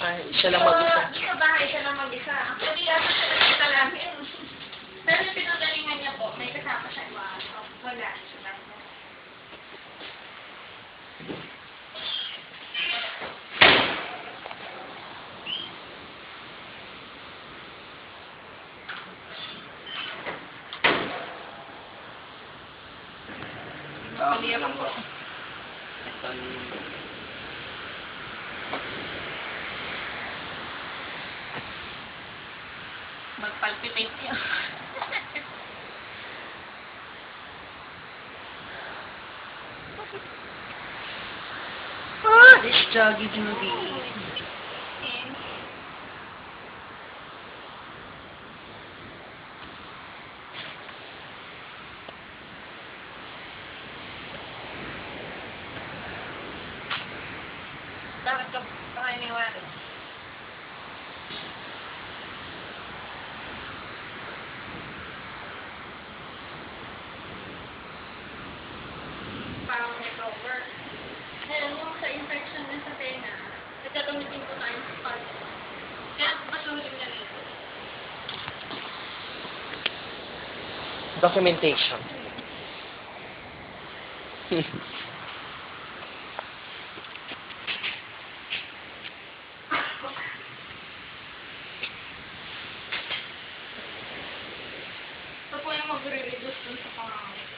Ay, siya lang mag-isa. Sa bahay siya lang mag-isa. Actually, siya nagkita namin. Pero yung pinagalingan niya po, may kasama siya iba. Wala siya lang. Lang po. Mag-palpitate niya. This Joggy Juggy. Dapat ka pakiniwala. Parang recover. Ngayon, yung sa infection din sa tenga, nagkagamitin ko tayo sa spot. Kaya pasuhin na rin. Documentation. Ito po yung magre-reduce dun sa pangangit.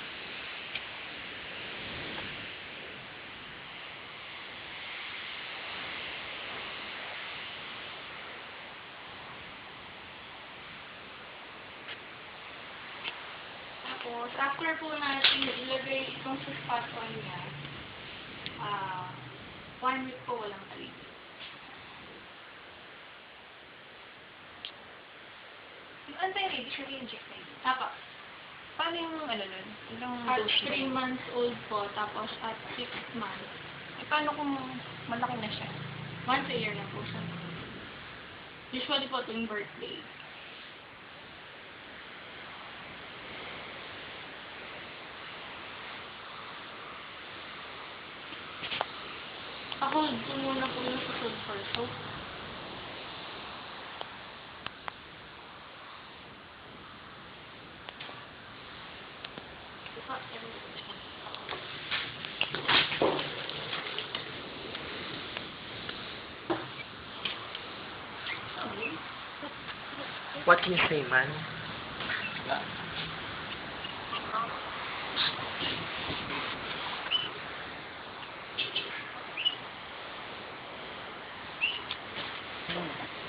Tapos, after po natin ilagay itong sa spot on niya, 1 week po walang paligid. Yung anti-rabies, nag-inject na yun. Tapos, Paano yung ano nun? Ilang at dose 3 na yun? months old po, tapos at 6 months, Eh, paano kung malaki na siya? once a year na po siya. Usually po tuwing birthday. Ako, doon muna po yung susod first. So, What you say, man?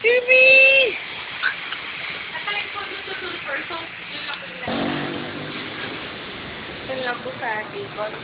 Baby! Nakalik po yung susod first. So, yun lang po nila. Yun lang po sa table.